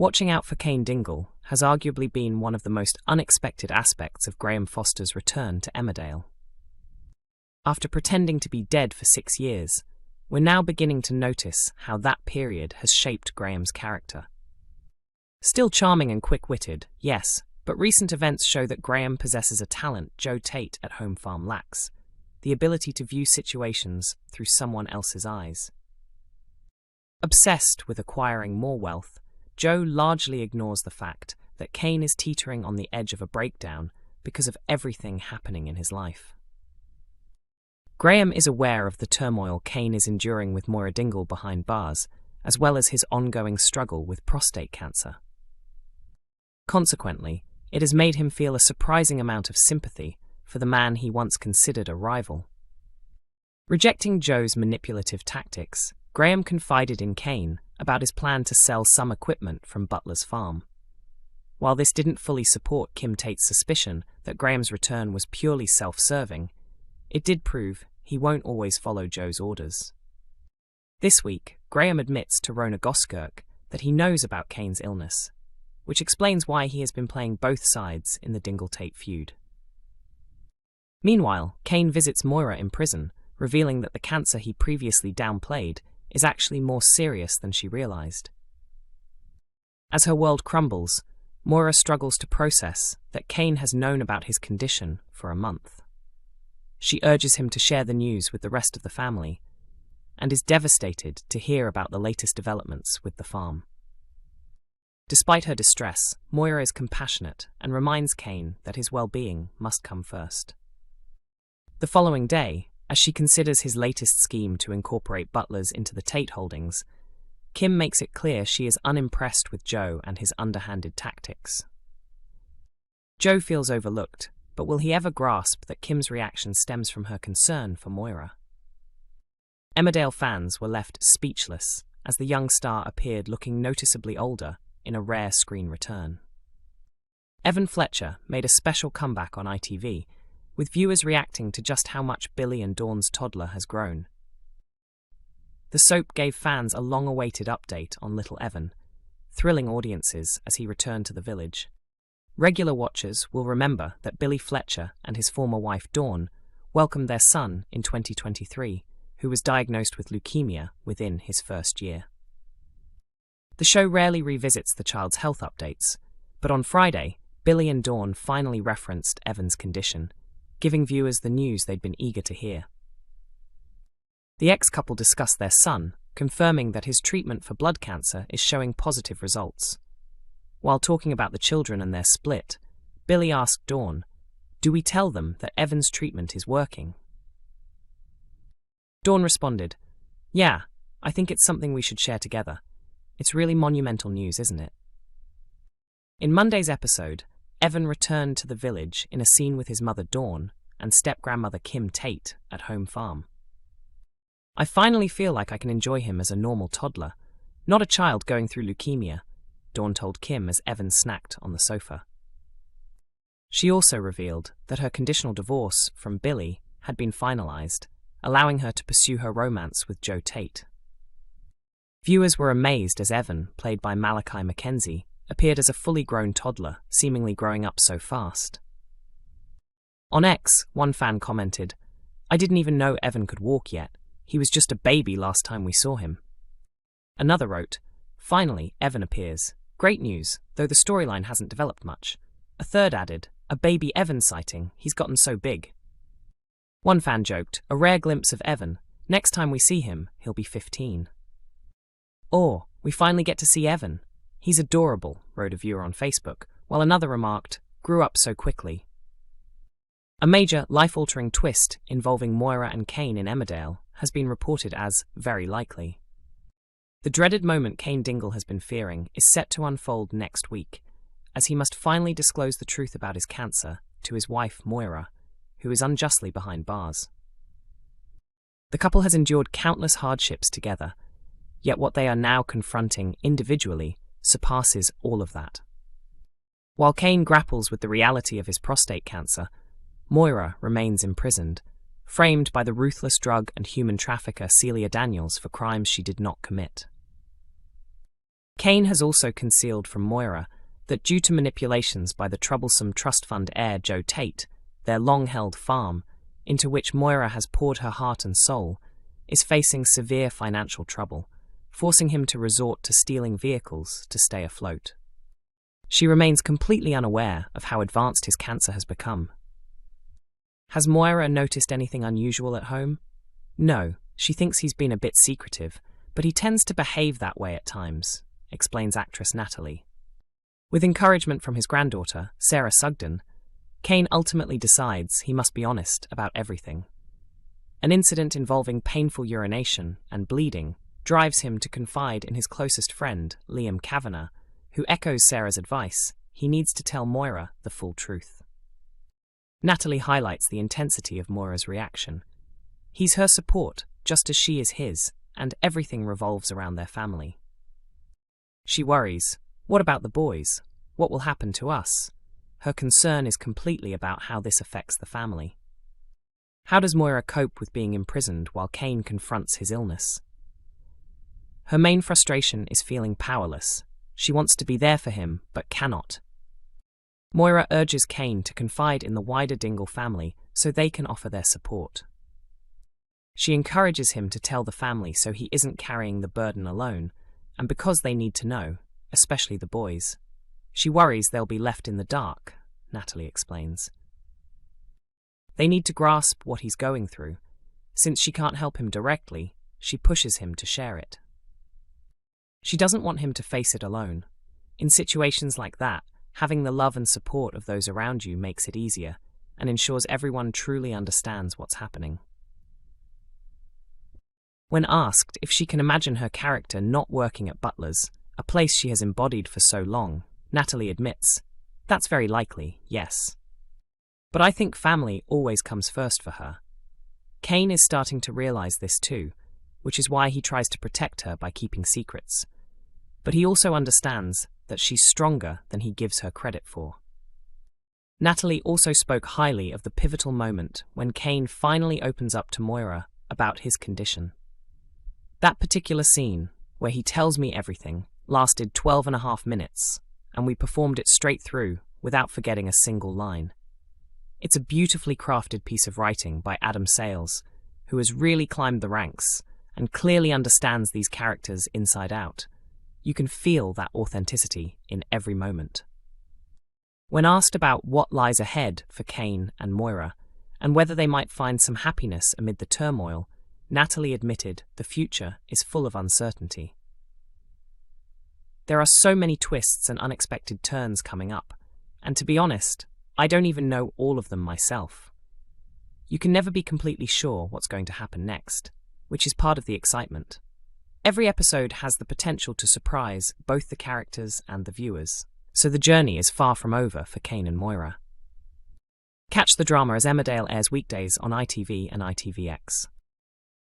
Watching out for Cain Dingle has arguably been one of the most unexpected aspects of Graham Foster's return to Emmerdale. After pretending to be dead for 6 years, we're now beginning to notice how that period has shaped Graham's character. Still charming and quick-witted, yes, but recent events show that Graham possesses a talent Joe Tate at Home Farm lacks: the ability to view situations through someone else's eyes. Obsessed with acquiring more wealth, Joe largely ignores the fact that Cain is teetering on the edge of a breakdown because of everything happening in his life. Graham is aware of the turmoil Cain is enduring with Moira Dingle behind bars, as well as his ongoing struggle with prostate cancer. Consequently, it has made him feel a surprising amount of sympathy for the man he once considered a rival. Rejecting Joe's manipulative tactics, Graham confided in Cain about his plan to sell some equipment from Butler's farm. While this didn't fully support Kim Tate's suspicion that Graham's return was purely self-serving, it did prove he won't always follow Joe's orders. This week, Graham admits to Rona Goskirk that he knows about Cain's illness, which explains why he has been playing both sides in the Dingle-Tate feud. Meanwhile, Cain visits Moira in prison, revealing that the cancer he previously downplayed is actually more serious than she realized. As her world crumbles, Moira struggles to process that Cain has known about his condition for a month. She urges him to share the news with the rest of the family, and is devastated to hear about the latest developments with the farm. Despite her distress, Moira is compassionate and reminds Cain that his well-being must come first. The following day, as she considers his latest scheme to incorporate Butlers into the Tate holdings, Kim makes it clear she is unimpressed with Joe and his underhanded tactics. Joe feels overlooked, but will he ever grasp that Kim's reaction stems from her concern for Moira? Emmerdale fans were left speechless as the young star appeared looking noticeably older in a rare screen return. Evan Fletcher made a special comeback on ITV, with viewers reacting to just how much Billy and Dawn's toddler has grown. The soap gave fans a long-awaited update on little Evan, thrilling audiences as he returned to the village. Regular watchers will remember that Billy Fletcher and his former wife Dawn welcomed their son in 2023, who was diagnosed with leukemia within his first year. The show rarely revisits the child's health updates, but on Friday, Billy and Dawn finally referenced Evan's condition, giving viewers the news they'd been eager to hear. The ex-couple discussed their son, confirming that his treatment for blood cancer is showing positive results. While talking about the children and their split, Billy asked Dawn, "Do we tell them that Evan's treatment is working?" Dawn responded, "Yeah, I think it's something we should share together. It's really monumental news, isn't it?" In Monday's episode, Evan returned to the village in a scene with his mother Dawn and step-grandmother Kim Tate at Home Farm. "I finally feel like I can enjoy him as a normal toddler, not a child going through leukemia," Dawn told Kim as Evan snacked on the sofa. She also revealed that her conditional divorce from Billy had been finalized, allowing her to pursue her romance with Joe Tate. Viewers were amazed as Evan, played by Malachi McKenzie, appeared as a fully grown toddler, seemingly growing up so fast. On X, one fan commented, "I didn't even know Evan could walk yet. He was just a baby last time we saw him." Another wrote, "Finally, Evan appears. Great news, though the storyline hasn't developed much." A third added, "A baby Evan sighting. He's gotten so big." One fan joked, "A rare glimpse of Evan. Next time we see him, he'll be 15. Or, "We finally get to see Evan. He's adorable," wrote a viewer on Facebook, while another remarked, "Grew up so quickly." A major, life-altering twist involving Moira and Cain in Emmerdale has been reported as very likely. The dreaded moment Cain Dingle has been fearing is set to unfold next week, as he must finally disclose the truth about his cancer to his wife Moira, who is unjustly behind bars. The couple has endured countless hardships together, yet what they are now confronting individually surpasses all of that. While Cain grapples with the reality of his prostate cancer, Moira remains imprisoned, framed by the ruthless drug and human trafficker Celia Daniels for crimes she did not commit. Cain has also concealed from Moira that due to manipulations by the troublesome trust fund heir Joe Tate, their long-held farm, into which Moira has poured her heart and soul, is facing severe financial trouble, forcing him to resort to stealing vehicles to stay afloat. She remains completely unaware of how advanced his cancer has become. Has Moira noticed anything unusual at home? No, she thinks he's been a bit secretive, but he tends to behave that way at times, explains actress Natalie. With encouragement from his granddaughter, Sarah Sugden, Cain ultimately decides he must be honest about everything. An incident involving painful urination and bleeding drives him to confide in his closest friend, Liam Kavanagh, who echoes Sarah's advice: he needs to tell Moira the full truth. Natalie highlights the intensity of Moira's reaction. He's her support, just as she is his, and everything revolves around their family. She worries, what about the boys? What will happen to us? Her concern is completely about how this affects the family. How does Moira cope with being imprisoned while Cain confronts his illness? Her main frustration is feeling powerless. She wants to be there for him, but cannot. Moira urges Cain to confide in the wider Dingle family so they can offer their support. She encourages him to tell the family so he isn't carrying the burden alone, and because they need to know, especially the boys. She worries they'll be left in the dark, Natalie explains. They need to grasp what he's going through. Since she can't help him directly, she pushes him to share it. She doesn't want him to face it alone. In situations like that, having the love and support of those around you makes it easier and ensures everyone truly understands what's happening. When asked if she can imagine her character not working at Butler's, a place she has embodied for so long, Natalie admits, "That's very likely, yes. But I think family always comes first for her." Cain is starting to realize this too, which is why he tries to protect her by keeping secrets. But he also understands that she's stronger than he gives her credit for. Natalie also spoke highly of the pivotal moment when Cain finally opens up to Moira about his condition. That particular scene, where he tells me everything, lasted 12.5 minutes, and we performed it straight through without forgetting a single line. It's a beautifully crafted piece of writing by Adam Sales, who has really climbed the ranks and clearly understands these characters inside out. You can feel that authenticity in every moment. When asked about what lies ahead for Cain and Moira, and whether they might find some happiness amid the turmoil, Natalie admitted the future is full of uncertainty. There are so many twists and unexpected turns coming up, and to be honest, I don't even know all of them myself. You can never be completely sure what's going to happen next, which is part of the excitement. Every episode has the potential to surprise both the characters and the viewers, so the journey is far from over for Cain and Moira. Catch the drama as Emmerdale airs weekdays on ITV and ITVX.